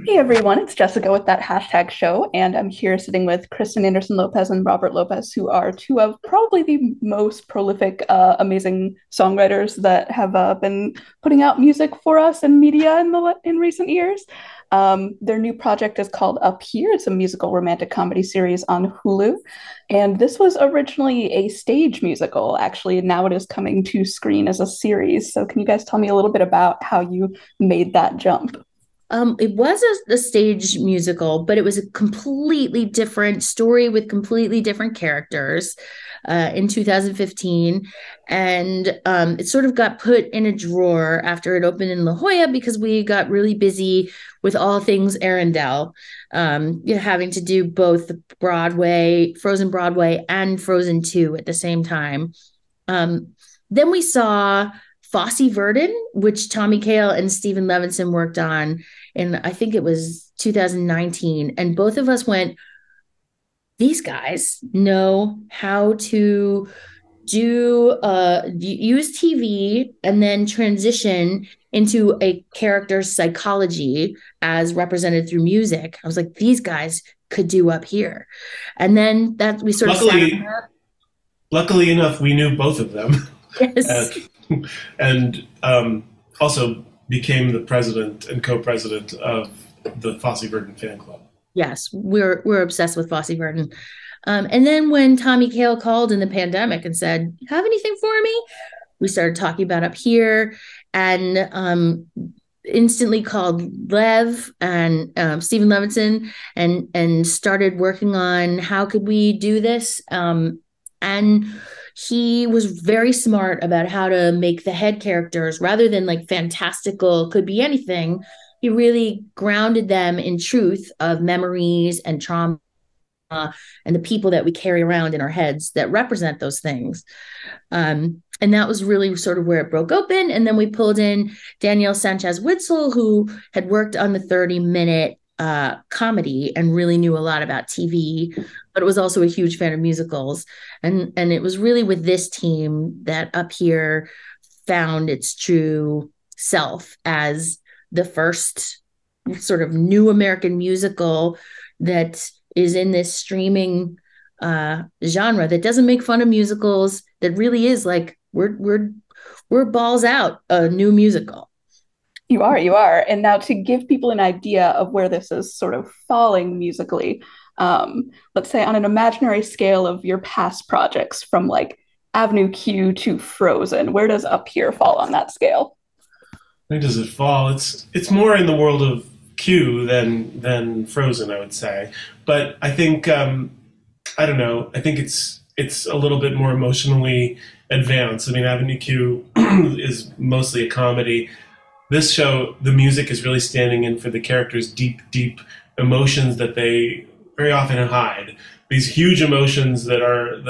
Hey everyone, it's Jessica with that hashtag show, and I'm here sitting with Kristen Anderson-Lopez and Robert Lopez, who are two of probably the most prolific, amazing songwriters that have been putting out music for us and media in recent years. Their new project is called Up Here. It's a musical romantic comedy series on Hulu, and this was originally a stage musical, actually, and now it is coming to screen as a series. So, can you guys tell me a little bit about how you made that jump? It was a stage musical, but it was a completely different story with completely different characters in 2015. And it sort of got put in a drawer after it opened in La Jolla because we got really busy with all things Arendelle, having to do both Broadway, Frozen Broadway, and Frozen 2 at the same time. Um, then we saw Fosse Verdon, which Tommy Kail and Stephen Levinson worked on in, I think it was 2019. And both of us went, these guys know how to use TV and then transition into a character's psychology as represented through music. I was like, these guys could do Up Here. And then that we sort of sat on Luckily, luckily enough, we knew both of them, that. Yes. and also became the president and co-president of the Fosse Verdon fan club. Yes, we're obsessed with Fosse Verdon. And then when Tommy Kail called in the pandemic and said, "Have anything for me?" We started talking about Up Here, and instantly called Lev and Stephen Levinson, and started working on how could we do this. And he was very smart about how to make the head characters, rather than like fantastical, could be anything. He really grounded them in truth of memories and trauma and the people that we carry around in our heads that represent those things. And that was really sort of where it broke open. And then we pulled in Danielle Sanchez Witzel, who had worked on the 30-minute comedy and really knew a lot about TV, but was also a huge fan of musicals. And it was really with this team that Up Here found its true self as the first sort of new American musical that is in this streaming genre that doesn't make fun of musicals, that really is like we're balls out a new musical. You are. And now to give people an idea of where this is sort of falling musically, let's say on an imaginary scale of your past projects from like Avenue Q to Frozen, where does Up Here fall on that scale? Where does it fall? It's more in the world of Q than Frozen, I would say. But I think I don't know. I think it's a little bit more emotionally advanced. I mean, Avenue Q is mostly a comedy. This show, the music is really standing in for the characters' deep emotions that they very often hide. These huge emotions that are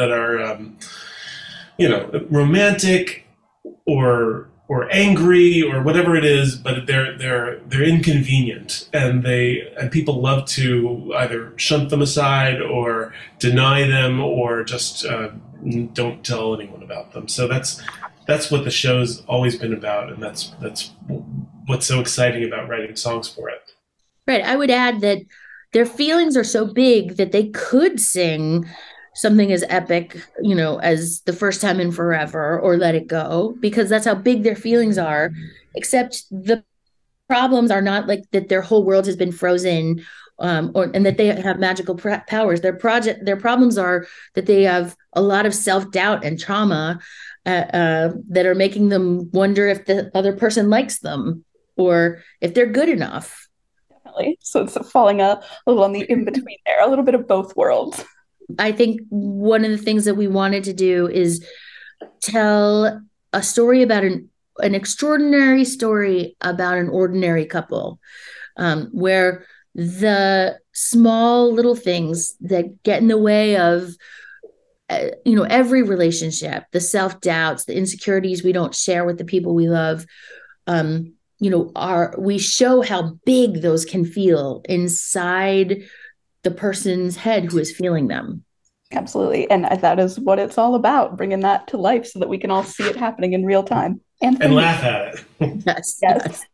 romantic or angry or whatever it is, but they're inconvenient, and people love to either shunt them aside or deny them or just don't tell anyone about them. So that's what the show's always been about, and that's what's so exciting about writing songs for it. Right. I would add that their feelings are so big that they could sing something as epic, as The First Time in Forever or Let It Go, because that's how big their feelings are. Except the problems are not like that their whole world has been frozen, and that they have magical powers. Their problems are that they have a lot of self-doubt and trauma that are making them wonder if the other person likes them or if they're good enough. Definitely. So it's falling a little on the in between there, a little bit of both worlds. I think one of the things that we wanted to do is tell a story about an extraordinary story about an ordinary couple, where the small little things that get in the way of every relationship, the self-doubts, the insecurities we don't share with the people we love, we show how big those can feel inside the person's head who is feeling them. Absolutely. And that is what it's all about, bringing that to life so that we can all see it happening in real time and for and you. laugh at it. Yes, Yes. yes.